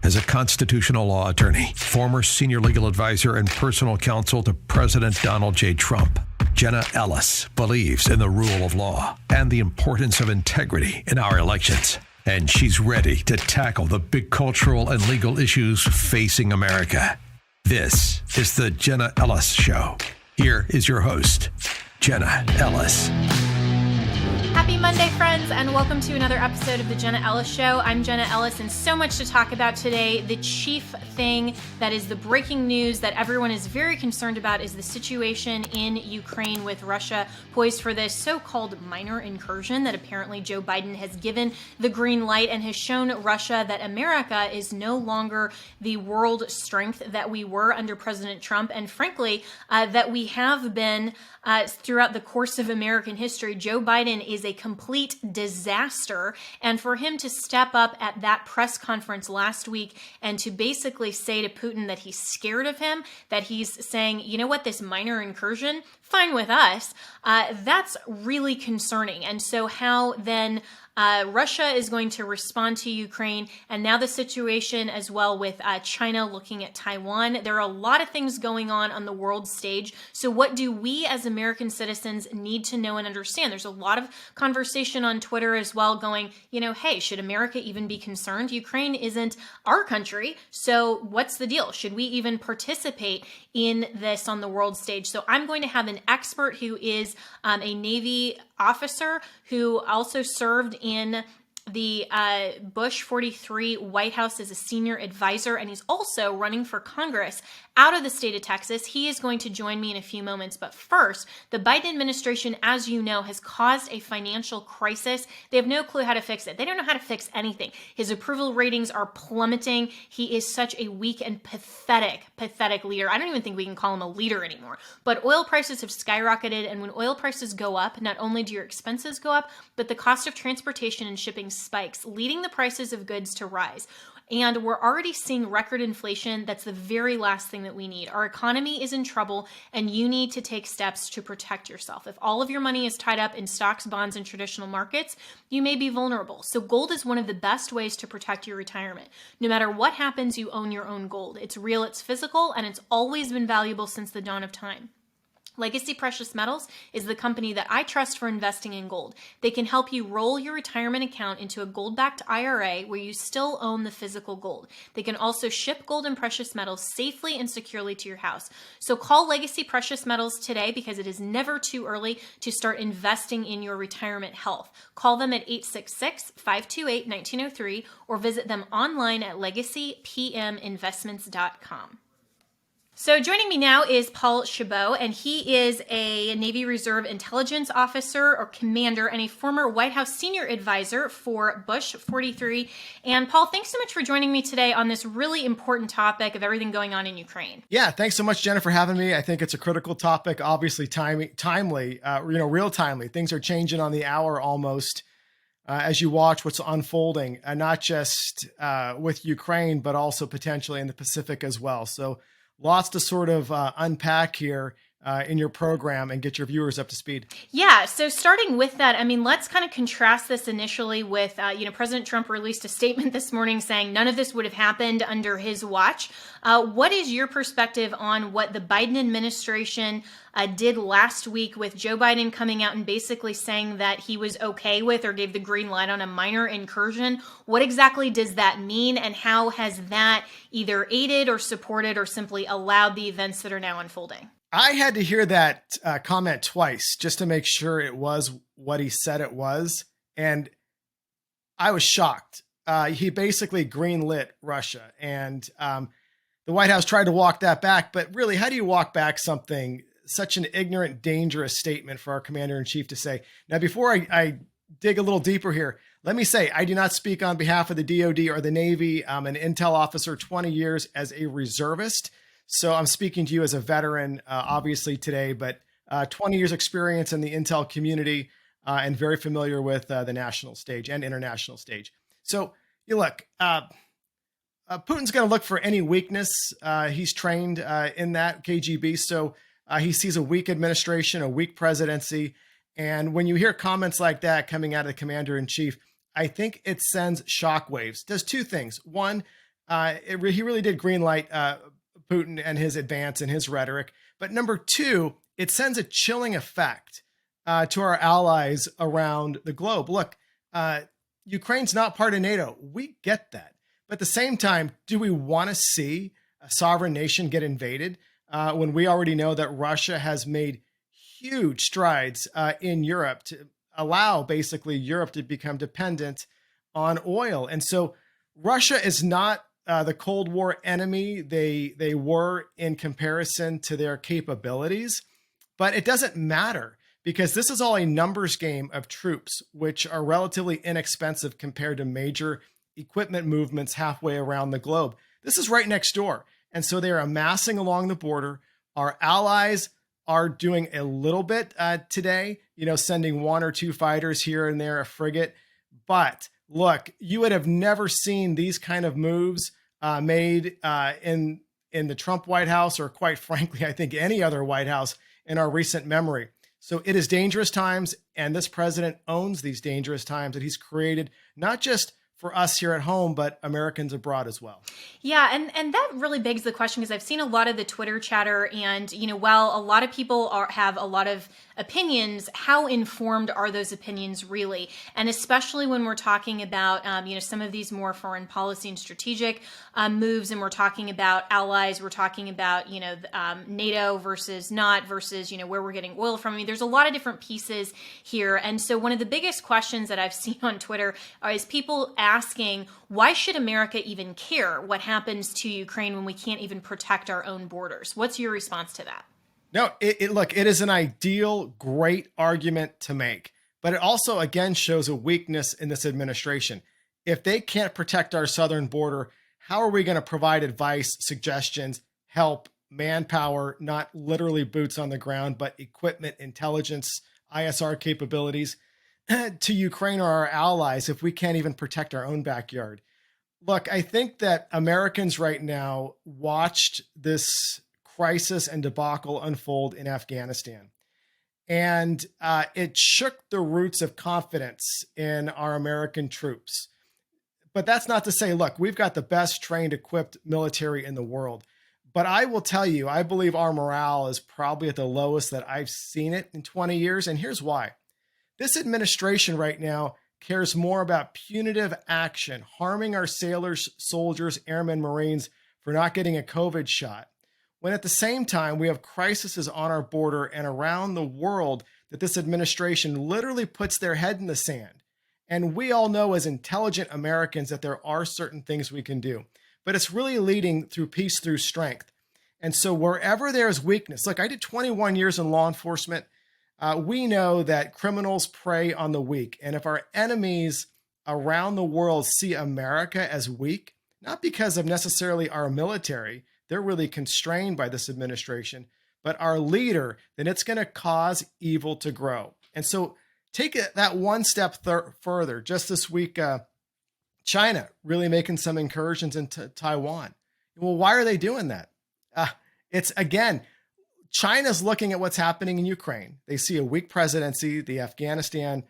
As a constitutional law attorney, former senior legal advisor, and personal counsel to President Donald J. Trump, Jenna Ellis believes in the rule of law and the importance of integrity in our elections. And she's ready to tackle the big cultural and legal issues facing America. This is the Jenna Ellis Show. Here is your host, Jenna Ellis. Happy Monday, friends, and welcome to another episode of the Jenna Ellis Show. I'm Jenna Ellis, and so much to talk about today. The chief thing that is the breaking news that everyone is very concerned about is the situation in Ukraine with Russia poised for this so-called minor incursion that apparently Joe Biden has given the green light and has shown Russia that America is no longer the world strength that we were under President Trump, and frankly, that we have been throughout the course of American history. Joe Biden is a complete disaster, and for him to step up at that press conference last week and to basically say to Putin that he's scared of him, that he's saying, you know what, this minor incursion, fine with us, that's really concerning. And so how then Russia is going to respond to Ukraine, and now the situation as well with China looking at Taiwan. There are a lot of things going on the world stage. So what do we as American citizens need to know and understand? There's a lot of conversation on Twitter as well going, you know, hey, should America even be concerned? Ukraine isn't our country, so what's the deal? Should we even participate in this on the world stage? So I'm going to have an expert who is a Navy officer who also served in the Bush 43 White House as a senior advisor, and he's also running for Congress out of the state of Texas. He is going to join me in a few moments. But first, the Biden administration, as you know, has caused a financial crisis. They have no clue how to fix it. They don't know how to fix anything. His approval ratings are plummeting. He is such a weak and pathetic leader. I don't even think we can call him a leader anymore. But oil prices have skyrocketed, and when oil prices go up, not only do your expenses go up, but the cost of transportation and shipping spikes, leading the prices of goods to rise. And we're already seeing record inflation. That's the very last thing that we need. Our economy is in trouble, and you need to take steps to protect yourself. If all of your money is tied up in stocks, bonds, and traditional markets, you may be vulnerable. So gold is one of the best ways to protect your retirement. No matter what happens, you own your own gold. It's real, it's physical, and it's always been valuable since the dawn of time. Legacy Precious Metals is the company that I trust for investing in gold. They can help you roll your retirement account into a gold-backed IRA where you still own the physical gold. They can also ship gold and precious metals safely and securely to your house. So call Legacy Precious Metals today because it is never too early to start investing in your retirement health. Call them at 866-528-1903 or visit them online at legacypminvestments.com. So joining me now is Paul Chabot, and he is a Navy Reserve intelligence officer or commander and a former White House senior advisor for Bush 43. And Paul, thanks so much for joining me today on this really important topic of everything going on in Ukraine. Yeah, thanks so much, Jenna, for having me. I think it's a critical topic, obviously timely, real timely. Things are changing on the hour almost as you watch what's unfolding, not just with Ukraine, but also potentially in the Pacific as well. So lots to sort of unpack here in your program and get your viewers up to speed. Yeah, so starting with that, I mean, let's kind of contrast this initially with, President Trump released a statement this morning saying none of this would have happened under his watch. What is your perspective on what the Biden administration did last week with Joe Biden coming out and basically saying that he was okay with or gave the green light on a minor incursion? What exactly does that mean, and how has that either aided or supported or simply allowed the events that are now unfolding? I had to hear that comment twice just to make sure it was what he said it was. And I was shocked. He basically greenlit Russia, and the White House tried to walk that back. But really, how do you walk back something, such an ignorant, dangerous statement for our commander-in-chief to say? Now, before I dig a little deeper here, let me say, I do not speak on behalf of the DOD or the Navy. I'm an intel officer, 20 years as a reservist. So I'm speaking to you as a veteran, obviously today, but 20 years experience in the intel community and very familiar with the national stage and international stage. So you look, Putin's going to look for any weakness. He's trained in that KGB. So he sees a weak administration, a weak presidency. And when you hear comments like that coming out of the commander in chief, I think it sends shockwaves. Does two things. One, He really did greenlight Putin and his advance and his rhetoric. But number two, it sends a chilling effect to our allies around the globe. Look, Ukraine's not part of NATO. We get that. But at the same time, do we want to see a sovereign nation get invaded when we already know that Russia has made huge strides in Europe to allow basically Europe to become dependent on oil? And so Russia is not the Cold War enemy they were in comparison to their capabilities, but it doesn't matter because this is all a numbers game of troops, which are relatively inexpensive compared to major equipment movements halfway around the globe. This is right next door. And so they're amassing along the border. Our allies are doing a little bit today, sending one or two fighters here and there, a frigate. But look, you would have never seen these kind of moves made in the Trump White House, or quite frankly, I think any other White House in our recent memory. So it is dangerous times, and this president owns these dangerous times that he's created, not just for us here at home, but Americans abroad as well. Yeah, and that really begs the question, because I've seen a lot of the Twitter chatter, and while a lot of people have a lot of opinions, how informed are those opinions really? And especially when we're talking about some of these more foreign policy and strategic moves, and we're talking about allies, we're talking about NATO versus not versus where we're getting oil from. I mean, there's a lot of different pieces here, and so one of the biggest questions that I've seen on Twitter is people asking, why should America even care what happens to Ukraine when we can't even protect our own borders? What's your response to that? No, look, it is an ideal, great argument to make, but it also, again, shows a weakness in this administration. If they can't protect our southern border, how are we going to provide advice, suggestions, help, manpower, not literally boots on the ground, but equipment, intelligence, ISR capabilities to Ukraine or our allies if we can't even protect our own backyard? Look, I think that Americans right now watched this crisis and debacle unfold in Afghanistan, and it shook the roots of confidence in our American troops. But that's not to say, look, we've got the best trained, equipped military in the world. But I will tell you, I believe our morale is probably at the lowest that I've seen it in 20 years. And here's why. This administration right now cares more about punitive action, harming our sailors, soldiers, airmen, Marines for not getting a COVID shot, when at the same time we have crises on our border and around the world that this administration literally puts their head in the sand. And we all know as intelligent Americans that there are certain things we can do, but it's really leading through peace, through strength. And so wherever there is weakness, look, I did 21 years in law enforcement. We know that criminals prey on the weak. And if our enemies around the world see America as weak, not because of necessarily our military, they're really constrained by this administration, but our leader, then it's going to cause evil to grow. And so take that one step further. Just this week, China really making some incursions into Taiwan. Well, why are they doing that? It's, again, China's looking at what's happening in Ukraine. They see a weak presidency, the Afghanistan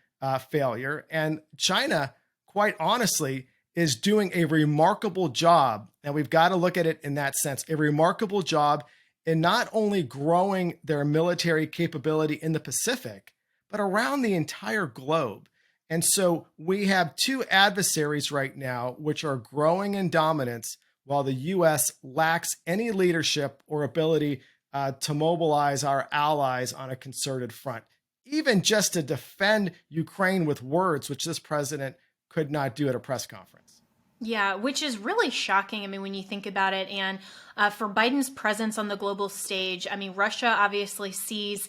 failure, and China, quite honestly, is doing a remarkable job, and we've got to look at it in that sense, a remarkable job in not only growing their military capability in the Pacific, but around the entire globe. And so we have two adversaries right now which are growing in dominance while the U.S. lacks any leadership or ability to mobilize our allies on a concerted front, even just to defend Ukraine with words, which this president could not do at a press conference. Yeah, which is really shocking. I mean, when you think about it, and for Biden's presence on the global stage, I mean, Russia obviously sees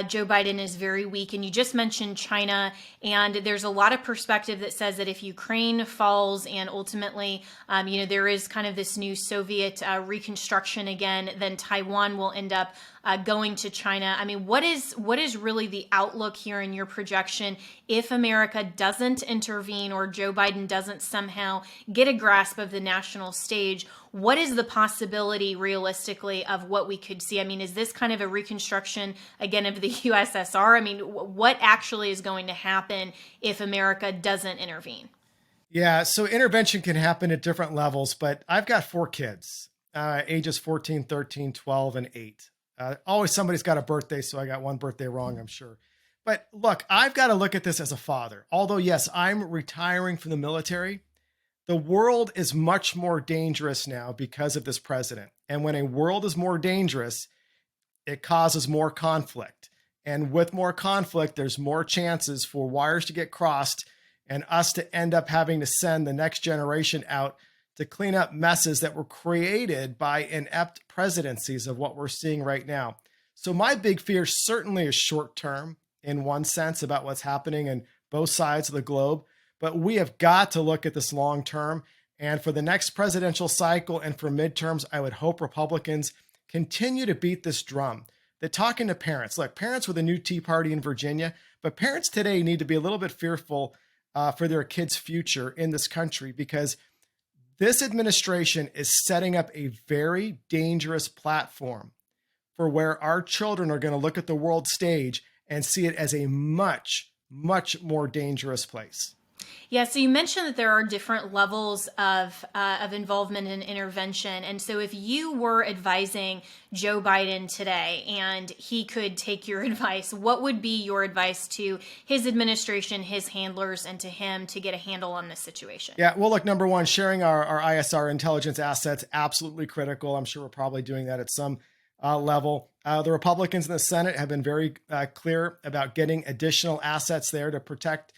Joe Biden as very weak. And you just mentioned China, and there's a lot of perspective that says that if Ukraine falls and ultimately, there is kind of this new Soviet reconstruction again, then Taiwan will end up going to China. I mean, what is really the outlook here in your projection if America doesn't intervene or Joe Biden doesn't somehow get a grasp of the national stage? What is the possibility realistically of what we could see? I mean, is this kind of a reconstruction again of the USSR? I mean, what actually is going to happen if America doesn't intervene? Yeah, so intervention can happen at different levels, but I've got 4 kids, ages 14, 13, 12, and 8. Always somebody's got a birthday, so I got one birthday wrong, I'm sure. But look, I've got to look at this as a father. Although, yes, I'm retiring from the military, the world is much more dangerous now because of this president. And when a world is more dangerous, it causes more conflict. And with more conflict, there's more chances for wires to get crossed and us to end up having to send the next generation out to clean up messes that were created by inept presidencies of what we're seeing right now. So my big fear certainly is short term in one sense about what's happening in both sides of the globe, but we have got to look at this long term. And for the next presidential cycle and for midterms, I would hope Republicans continue to beat this drum. That talking to parents, look, parents with a new Tea Party in Virginia, but parents today need to be a little bit fearful for their kids' future in this country, because this administration is setting up a very dangerous platform for where our children are going to look at the world stage and see it as a much, much more dangerous place. Yeah, so you mentioned that there are different levels of involvement and intervention. And so if you were advising Joe Biden today and he could take your advice, what would be your advice to his administration, his handlers, and to him to get a handle on this situation? Yeah, well, look, number one, sharing our ISR intelligence assets, absolutely critical. I'm sure we're probably doing that at some level. The Republicans in the Senate have been very clear about getting additional assets there to protect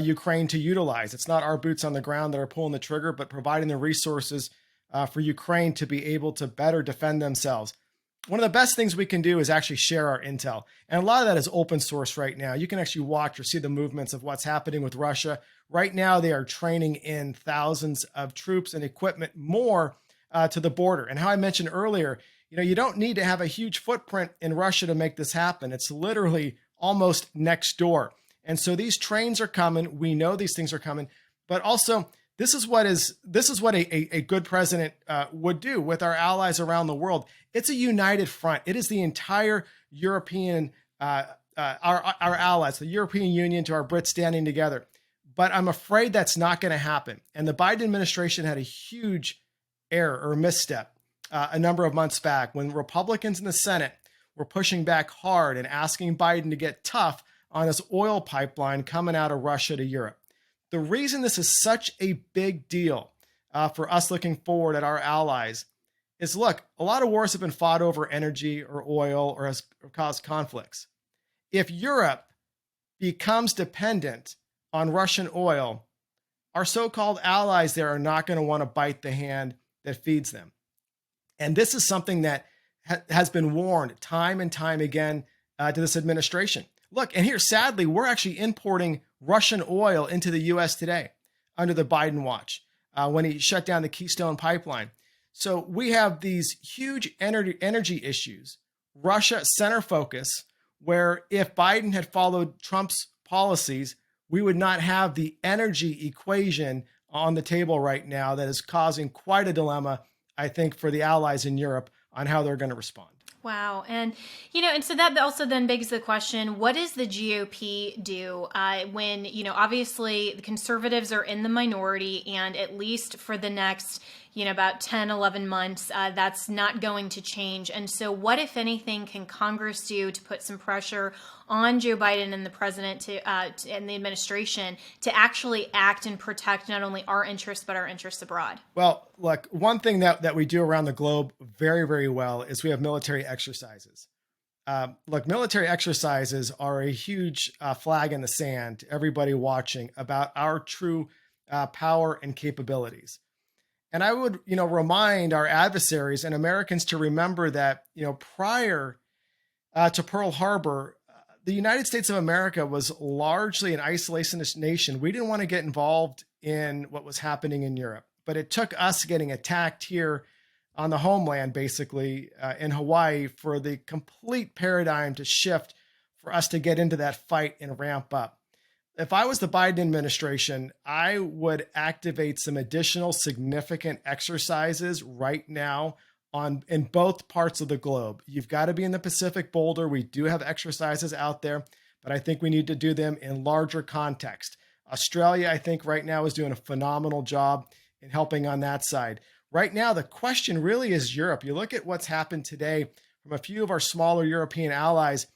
Ukraine to utilize. It's not our boots on the ground that are pulling the trigger, but providing the resources for Ukraine to be able to better defend themselves. One of the best things we can do is actually share our intel. And a lot of that is open source right now. You can actually watch or see the movements of what's happening with Russia. Right now, they are training in thousands of troops and equipment more to the border. And how I mentioned earlier, you don't need to have a huge footprint in Russia to make this happen. It's literally almost next door. And so these trains are coming. We know these things are coming, but also this is what a good president would do with our allies around the world. It's a united front. It is the entire European, our allies, the European Union to our Brits standing together. But I'm afraid that's not going to happen. And the Biden administration had a huge error or misstep a number of months back when Republicans in the Senate were pushing back hard and asking Biden to get tough on this oil pipeline coming out of Russia to Europe. The reason this is such a big deal for us looking forward at our allies is, look, a lot of wars have been fought over energy or oil or has caused conflicts. If Europe becomes dependent on Russian oil, our so-called allies there are not going to want to bite the hand that feeds them. And this is something that has been warned time and time again to this administration. Look, and here, sadly, we're actually importing Russian oil into the U.S. today under the Biden watch when he shut down the Keystone pipeline. So we have these huge energy issues. Russia center focus, where if Biden had followed Trump's policies, we would not have the energy equation on the table right now that is causing quite a dilemma, I think, for the allies in Europe on how they're going to respond. Wow. And so that also then begs the question, what does the GOP do when, obviously the conservatives are in the minority, and at least for the next, about 10, 11 months, that's not going to change. And so what, if anything, can Congress do to put some pressure on Joe Biden and the president and the administration to actually act and protect not only our interests, but our interests abroad? Well, look, one thing that we do around the globe very, very well is we have military exercises. Military exercises are a huge flag in the sand to everybody watching about our true power and capabilities. And I would, remind our adversaries and Americans to remember that, prior to Pearl Harbor, the United States of America was largely an isolationist nation. We didn't want to get involved in what was happening in Europe, but it took us getting attacked here on the homeland, basically in Hawaii, for the complete paradigm to shift for us to get into that fight and ramp up. If I was the Biden administration, I would activate some additional significant exercises right now in both parts of the globe. You've got to be in the Pacific Boulder. We do have exercises out there, but I think we need to do them in larger context. Australia, I think right now is doing a phenomenal job in helping on that side. Right now, the question really is Europe. You look at what's happened today from a few of our smaller European allies,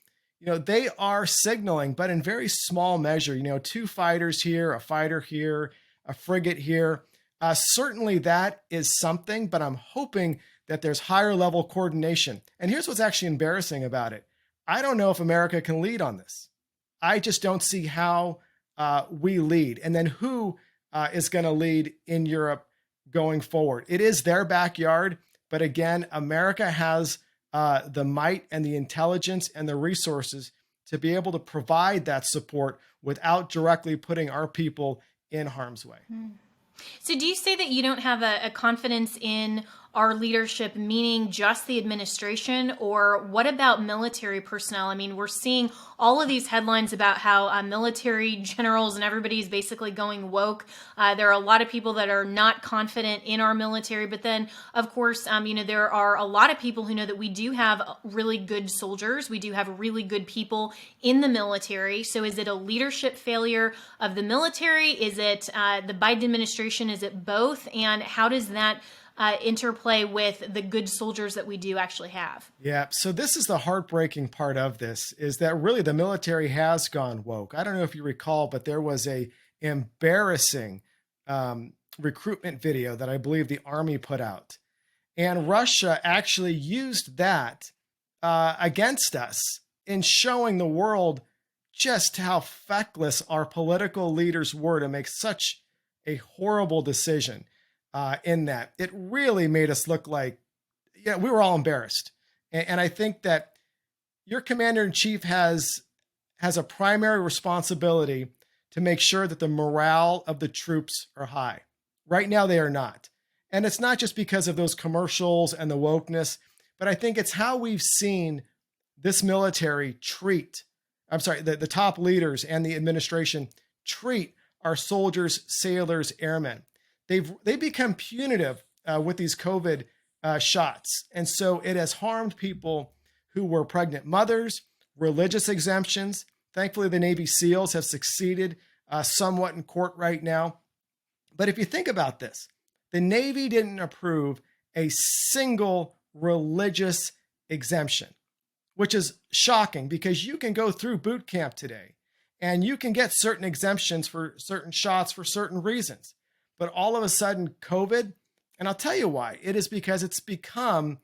they are signaling, but in very small measure, 2 fighters here, a fighter here, a frigate here. Certainly that is something, but I'm hoping that there's higher level coordination. And here's what's actually embarrassing about it. I don't know if America can lead on this. I just don't see how we lead. And then who is going to lead in Europe going forward? It is their backyard. But again, America has the might and the intelligence and the resources to be able to provide that support without directly putting our people in harm's way. So do you say that you don't have a confidence in our leadership, meaning just the administration, or what about military personnel? I mean, we're seeing all of these headlines about how military generals and everybody's basically going woke. There are a lot of people that are not confident in our military, but then, of course, there are a lot of people who know that we do have really good soldiers. We do have really good people in the military. So is it a leadership failure of the military? Is it the Biden administration? Is it both? And how does that interplay with the good soldiers that we do actually have? Yeah. So this is the heartbreaking part of this, is that really the military has gone woke. I don't know if you recall, but there was a embarrassing recruitment video that I believe the Army put out. And Russia actually used that against us in showing the world just how feckless our political leaders were to make such a horrible decision. In that, it really made us look like, we were all embarrassed. And I think that your commander in chief has a primary responsibility to make sure that the morale of the troops are high. Right now, they are not. And it's not just because of those commercials and the wokeness, but I think it's how we've seen this military the top leaders and the administration treat our soldiers, sailors, airmen. They've become punitive with these COVID shots. And so it has harmed people who were pregnant mothers, religious exemptions. Thankfully, the Navy SEALs have succeeded somewhat in court right now. But if you think about this, the Navy didn't approve a single religious exemption, which is shocking because you can go through boot camp today and you can get certain exemptions for certain shots for certain reasons. But all of a sudden, COVID, and I'll tell you why. It is because it's become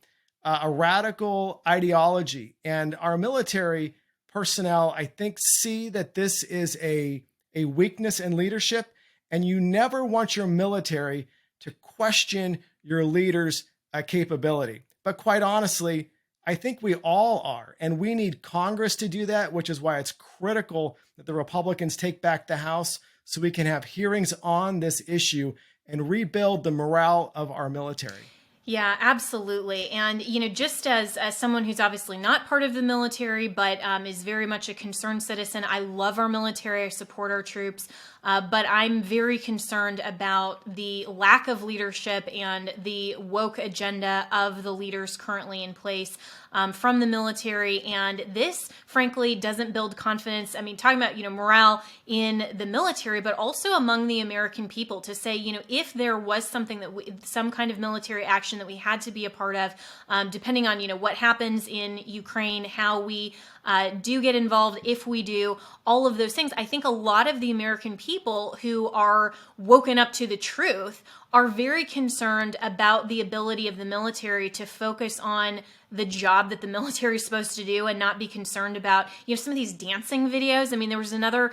a radical ideology. And our military personnel, I think, see that this is a weakness in leadership. And you never want your military to question your leader's capability. But quite honestly, I think we all are. And we need Congress to do that, which is why it's critical that the Republicans take back the House so we can have hearings on this issue and rebuild the morale of our military. Yeah, absolutely. And, just as someone who's obviously not part of the military, but is very much a concerned citizen, I love our military. I support our troops. But I'm very concerned about the lack of leadership and the woke agenda of the leaders currently in place from the military. And this, frankly, doesn't build confidence. I mean, talking about, morale in the military, but also among the American people to say, if there was something some kind of military action that we had to be a part of, depending on, what happens in Ukraine, how we do get involved, if we do, all of those things. I think a lot of the American people who are woken up to the truth are very concerned about the ability of the military to focus on the job that the military is supposed to do and not be concerned about, some of these dancing videos. I mean, there was another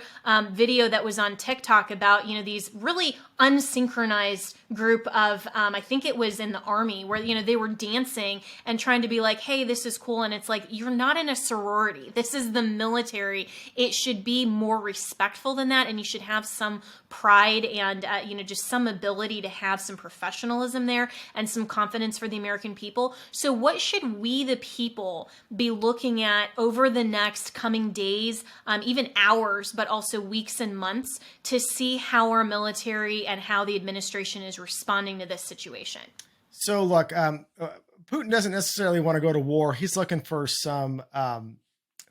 video that was on TikTok about, these really unsynchronized group of, I think it was in the Army, where, they were dancing and trying to be like, hey, this is cool. And it's like, you're not in a sorority. This is the military. It should be more respectful than that. And you should have some pride and, just some ability to have some professionalism there and some confidence for the American people. So what should we, the people, be looking at over the next coming days, even hours, but also weeks and months, to see how our military and how the administration is responding to this situation? So look, Putin doesn't necessarily want to go to war. He's looking for some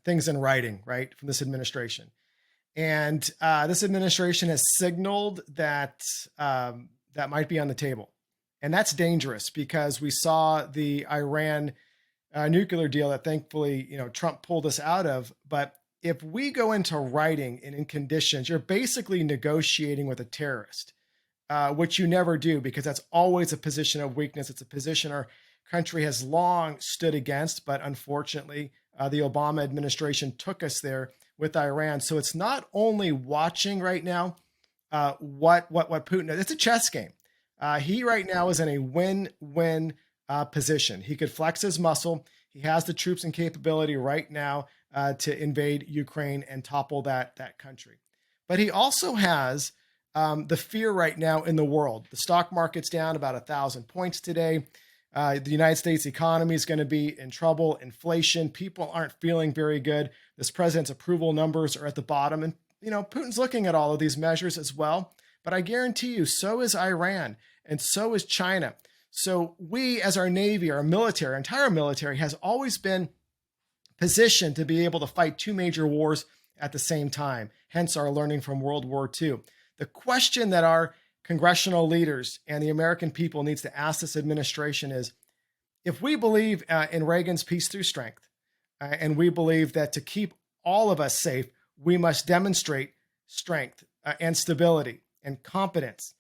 things in writing, right, from this administration. And this administration has signaled that that might be on the table. And that's dangerous because we saw the Iran nuclear deal that thankfully, Trump pulled us out of. But if we go into writing and in conditions, you're basically negotiating with a terrorist, which you never do because that's always a position of weakness. It's a position our country has long stood against, but unfortunately, the Obama administration took us there with Iran. So it's not only watching right now what Putin is. It's a chess game. He right now is in a win-win position. He could flex his muscle. He has the troops and capability right now to invade Ukraine and topple that country. But he also has the fear right now in the world. The stock market's down about 1,000 points today. The United States economy is going to be in trouble. Inflation, people aren't feeling very good. This president's approval numbers are at the bottom. And, Putin's looking at all of these measures as well. But I guarantee you, so is Iran and so is China. So we, as our Navy, our military, our entire military has always been positioned to be able to fight two major wars at the same time, hence our learning from World War II. The question that our congressional leaders and the American people needs to ask this administration is, if we believe in Reagan's peace through strength, and we believe that to keep all of us safe, we must demonstrate strength and stability and competence.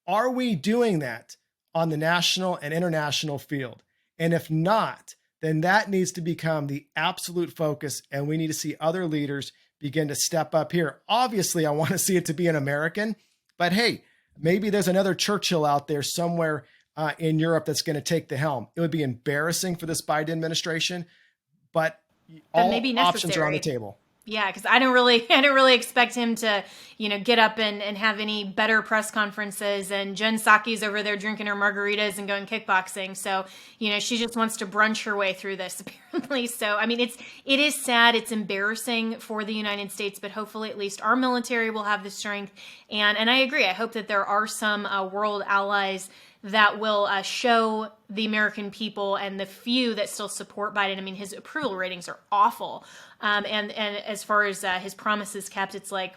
Are we doing that on the national and international field? And if not, then that needs to become the absolute focus, and we need to see other leaders begin to step up here. Obviously, I want to see it to be an American, but hey, maybe there's another Churchill out there somewhere in Europe that's going to take the helm. It would be embarrassing for this Biden administration, but all options are on the table. Yeah, because I don't really expect him to, get up and have any better press conferences. And Jen Psaki's over there drinking her margaritas and going kickboxing. So, she just wants to brunch her way through this apparently. So, I mean, it is sad. It's embarrassing for the United States, but hopefully at least our military will have the strength. And I agree. I hope that there are some world allies that will show the American people and the few that still support Biden. I mean, his approval ratings are awful. And as far as his promises kept, it's like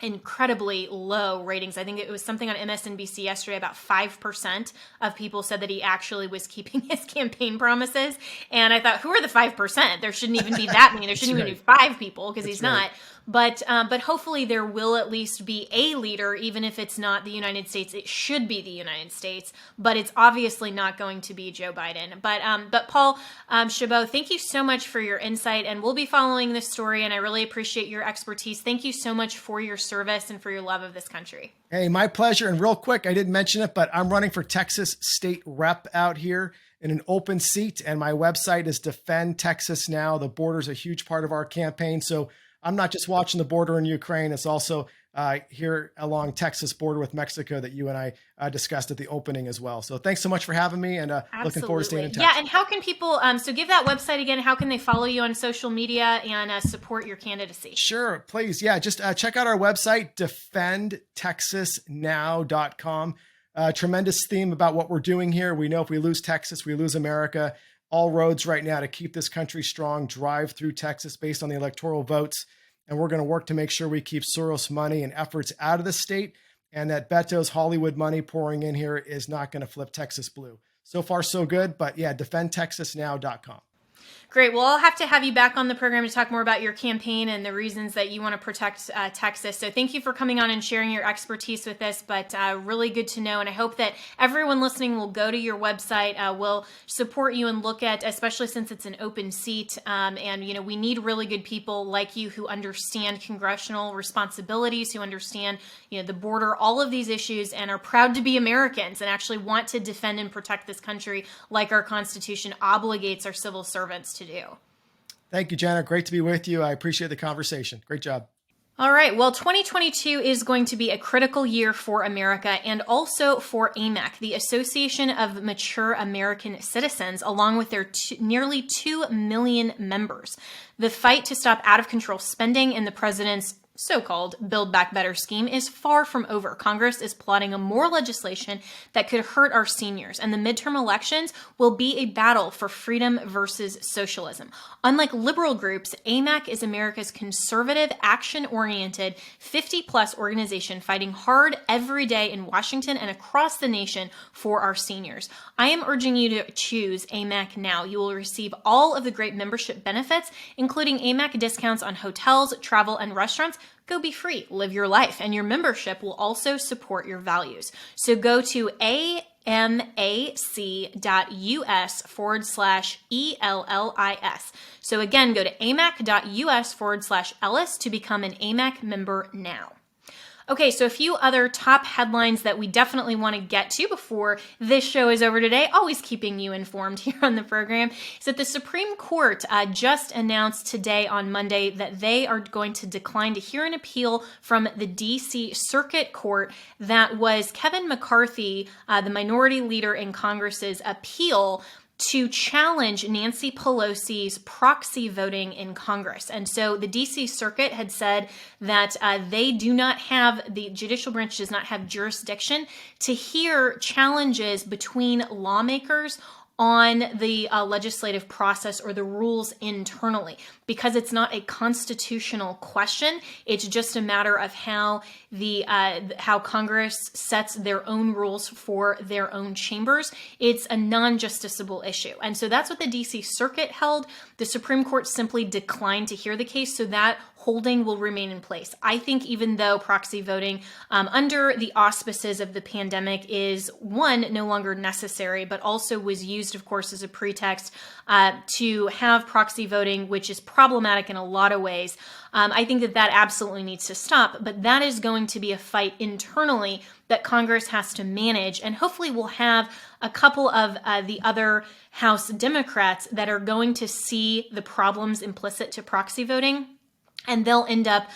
incredibly low ratings. I think it was something on MSNBC yesterday, about 5% of people said that he actually was keeping his campaign promises. And I thought, who are the 5%? There shouldn't even be that many. There shouldn't even be 5 people because he's not. But hopefully there will at least be a leader, even if it's not the United States. It should be the United States, but it's obviously not going to be Joe Biden. But Paul Chabot, thank you so much for your insight, and we'll be following this story, and I really appreciate your expertise. Thank you so much for your service and for your love of this country. Hey, my pleasure. And real quick, I didn't mention it, but I'm running for Texas state rep out here in an open seat, and my website is Defend Texas Now. The border is a huge part of our campaign, so I'm not just watching the border in Ukraine. It's also here along Texas border with Mexico that you and I discussed at the opening as well. So thanks so much for having me, and looking forward to staying in touch. Yeah, and how can people, so give that website again, how can they follow you on social media and support your candidacy? Sure, please. Yeah, just check out our website, defendtexasnow.com. Tremendous theme about what we're doing here. We know if we lose Texas, we lose America. All roads right now to keep this country strong drive through Texas based on the electoral votes. And we're going to work to make sure we keep Soros money and efforts out of the state, and that Beto's Hollywood money pouring in here is not going to flip Texas blue. So far, so good. But yeah, defendtexasnow.com. Great. Well, I'll have to have you back on the program to talk more about your campaign and the reasons that you want to protect Texas. So thank you for coming on and sharing your expertise with us, but really good to know. And I hope that everyone listening will go to your website, will support you and look at, especially since it's an open seat. And, we need really good people like you who understand congressional responsibilities, who understand, the border, all of these issues, and are proud to be Americans and actually want to defend and protect this country like our Constitution obligates our civil servants to do. Thank you, Jenna. Great to be with you. I appreciate the conversation. Great job. All right. Well, 2022 is going to be a critical year for America and also for AMAC, the Association of Mature American Citizens, along with their nearly 2 million members. The fight to stop out of control spending and the president's so-called Build Back Better scheme is far from over. Congress is plotting more legislation that could hurt our seniors, and the midterm elections will be a battle for freedom versus socialism. Unlike liberal groups, AMAC is America's conservative, action-oriented, 50-plus organization fighting hard every day in Washington and across the nation for our seniors. I am urging you to choose AMAC now. You will receive all of the great membership benefits, including AMAC discounts on hotels, travel, and restaurants. Go be free, live your life, and your membership will also support your values. So go to amac.us/ELLIS. So again, go to amac.us/Ellis to become an AMAC member now. Okay, so a few other top headlines that we definitely want to get to before this show is over today, always keeping you informed here on the program, is that the Supreme Court just announced today on Monday that they are going to decline to hear an appeal from the D.C. Circuit Court that was Kevin McCarthy, the minority leader in Congress's appeal to challenge Nancy Pelosi's proxy voting in Congress. And so the DC Circuit had said that the judicial branch does not have jurisdiction to hear challenges between lawmakers on the legislative process or the rules internally, because it's not a constitutional question. It's just a matter of how how Congress sets their own rules for their own chambers. It's a non-justiciable issue. And so that's what the DC Circuit held. The Supreme Court simply declined to hear the case, so that holding will remain in place. I think even though proxy voting under the auspices of the pandemic is, one, no longer necessary, but also was used, of course, as a pretext to have proxy voting, which is problematic in a lot of ways. I think that absolutely needs to stop, but that is going to be a fight internally that Congress has to manage, and hopefully we'll have a couple of the other House Democrats that are going to see the problems implicit to proxy voting, and they'll end up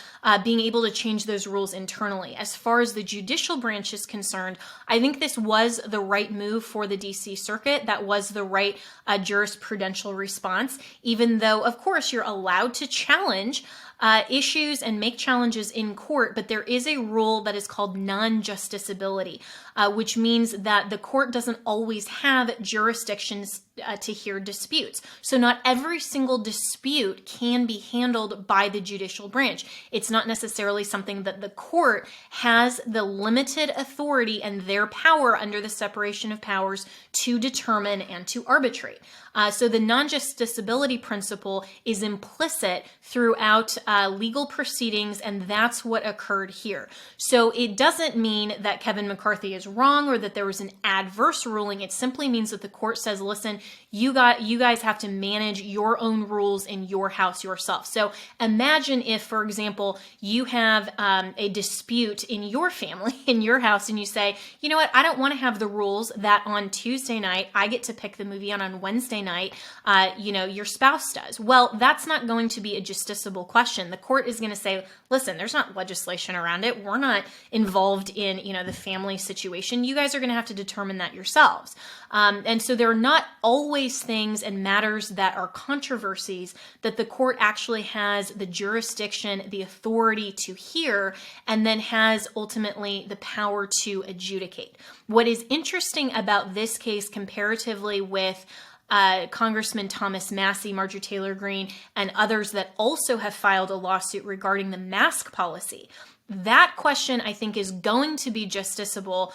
being able to change those rules internally. As far as the judicial branch is concerned, I think this was the right move for the DC Circuit. That was the right jurisprudential response, even though, of course, you're allowed to challenge issues and make challenges in court, but there is a rule that is called non-justiciability, which means that the court doesn't always have jurisdictions to hear disputes. So not every single dispute can be handled by the judicial branch. It's not necessarily something that the court has the limited authority and their power under the separation of powers to determine and to arbitrate. So the non-justiciability principle is implicit throughout legal proceedings, and that's what occurred here. So it doesn't mean that Kevin McCarthy is wrong or that there was an adverse ruling. It simply means that the court says, listen, you guys have to manage your own rules in your house yourself. So imagine if, for example, you have a dispute in your family, in your house, and you say, you know what, I don't want to have the rules that on Tuesday night I get to pick the movie on Wednesday night, your spouse does. Well, that's not going to be a justiciable question. The court is going to say, listen, there's not legislation around it. We're not involved in, the family situation. You guys are going to have to determine that yourselves. And so there are not always things and matters that are controversies that the court actually has the jurisdiction, the authority to hear, and then has ultimately the power to adjudicate. What is interesting about this case comparatively with Congressman Thomas Massie, Marjorie Taylor Greene, and others that also have filed a lawsuit regarding the mask policy. That question, I think, is going to be justiciable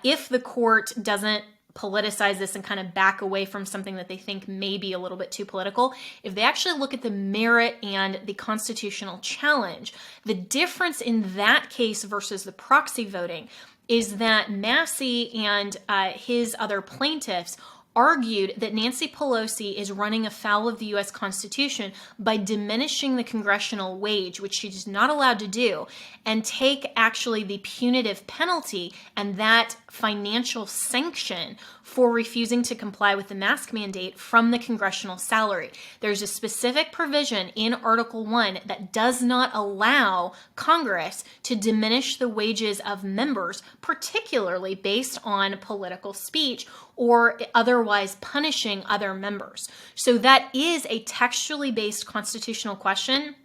if the court doesn't politicize this and kind of back away from something that they think may be a little bit too political. If they actually look at the merit and the constitutional challenge, the difference in that case versus the proxy voting is that Massie and his other plaintiffs argued that Nancy Pelosi is running afoul of the U.S. Constitution by diminishing the congressional wage, which she's not allowed to do, and take actually the punitive penalty and that financial sanction for refusing to comply with the mask mandate from the congressional salary. There's a specific provision in Article 1 that does not allow Congress to diminish the wages of members, particularly based on political speech or otherwise punishing other members. So that is a textually based constitutional question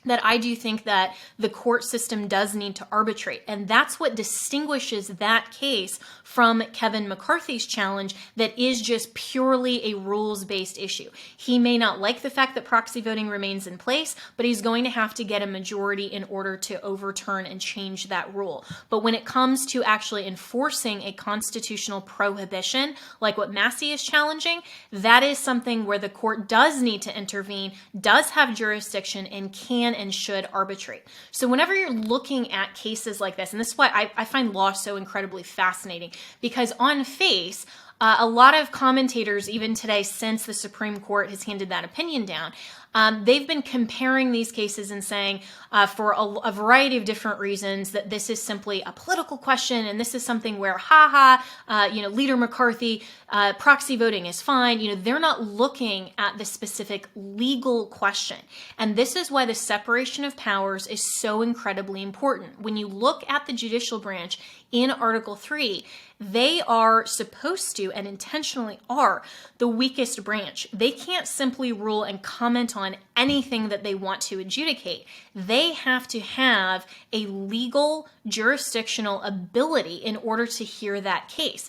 that I do think that the court system does need to arbitrate. And that's what distinguishes that case from Kevin McCarthy's challenge that is just purely a rules-based issue. He may not like the fact that proxy voting remains in place, but he's going to have to get a majority in order to overturn and change that rule. But when it comes to actually enforcing a constitutional prohibition, like what Massey is challenging, that is something where the court does need to intervene, does have jurisdiction, and can and should arbitrate. So whenever you're looking at cases like this, and this is why I find law so incredibly fascinating, because on face, a lot of commentators, even today, since the Supreme Court has handed that opinion down, they've been comparing these cases and saying, for a variety of different reasons, that this is simply a political question, and this is something where, Leader McCarthy, proxy voting is fine. They're not looking at the specific legal question. And this is why the separation of powers is so incredibly important. When you look at the judicial branch in Article 3, they are supposed to, and intentionally are, the weakest branch. They can't simply rule and comment on anything that they want to adjudicate. They have to have a legal jurisdictional ability in order to hear that case.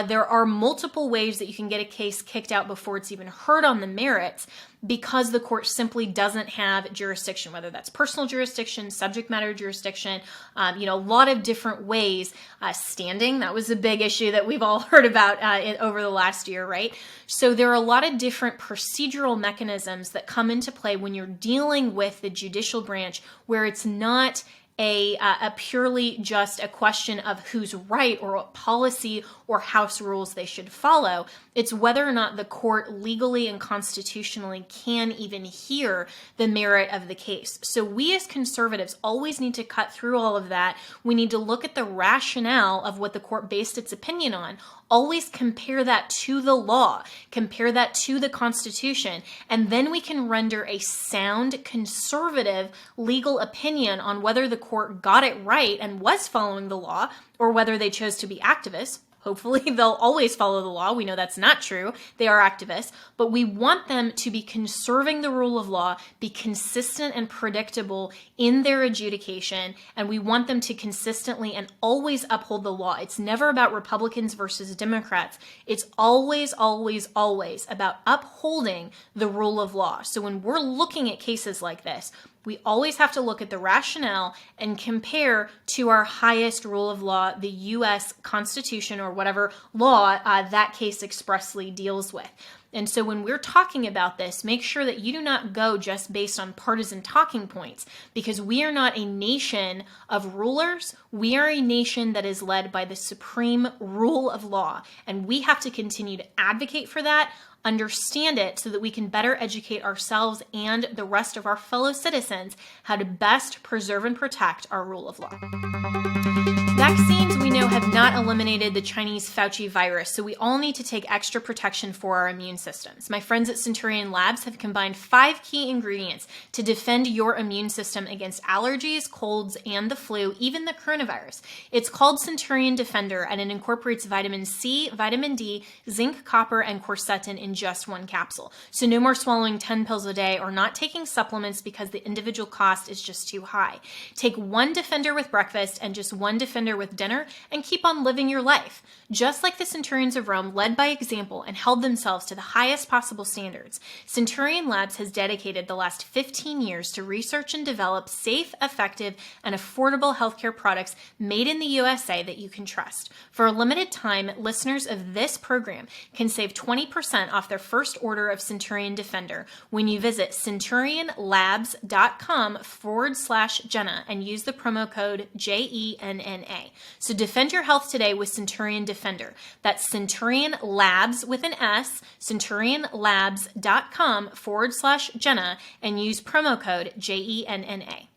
There are multiple ways that you can get a case kicked out before it's even heard on the merits, because the court simply doesn't have jurisdiction, whether that's personal jurisdiction, subject matter jurisdiction, a lot of different ways. Standing, that was a big issue that we've all heard about over the last year, right? So there are a lot of different procedural mechanisms that come into play when you're dealing with the judicial branch, where it's not a purely just a question of who's right or what policy or house rules they should follow. It's whether or not the court legally and constitutionally can even hear the merit of the case. So we as conservatives always need to cut through all of that. We need to look at the rationale of what the court based its opinion on. Always compare that to the law, compare that to the Constitution, and then we can render a sound, conservative legal opinion on whether the court got it right and was following the law, or whether they chose to be activists. Hopefully they'll always follow the law. We know that's not true. They are activists, but we want them to be conserving the rule of law, be consistent and predictable in their adjudication, and we want them to consistently and always uphold the law. It's never about Republicans versus Democrats. It's always, always, always about upholding the rule of law. So when we're looking at cases like this, we always have to look at the rationale and compare to our highest rule of law, the U.S. Constitution, or whatever law that case expressly deals with. And so when we're talking about this, make sure that you do not go just based on partisan talking points, because we are not a nation of rulers. We are a nation that is led by the supreme rule of law, and we have to continue to advocate for that, understand it, so that we can better educate ourselves and the rest of our fellow citizens how to best preserve and protect our rule of law. Vaccines, we know, have not eliminated the Chinese Fauci virus, so we all need to take extra protection for our immune systems. My friends at Centurion Labs have combined 5 key ingredients to defend your immune system against allergies, colds, and the flu, even the coronavirus. It's called Centurion Defender, and it incorporates vitamin C, vitamin D, zinc, copper, and quercetin in just one capsule. So no more swallowing 10 pills a day or not taking supplements because the individual cost is just too high. Take 1 Defender with breakfast and just 1 Defender with dinner, and keep on living your life. Just like the Centurions of Rome led by example and held themselves to the highest possible standards, Centurion Labs has dedicated the last 15 years to research and develop safe, effective, and affordable healthcare products made in the USA that you can trust. For a limited time, listeners of this program can save 20% off their first order of Centurion Defender when you visit centurionlabs.com/Jenna and use the promo code JENNA. So defend your health today with Centurion Defender. That's Centurion Labs with an S, centurionlabs.com/Jenna, and use promo code JENNA.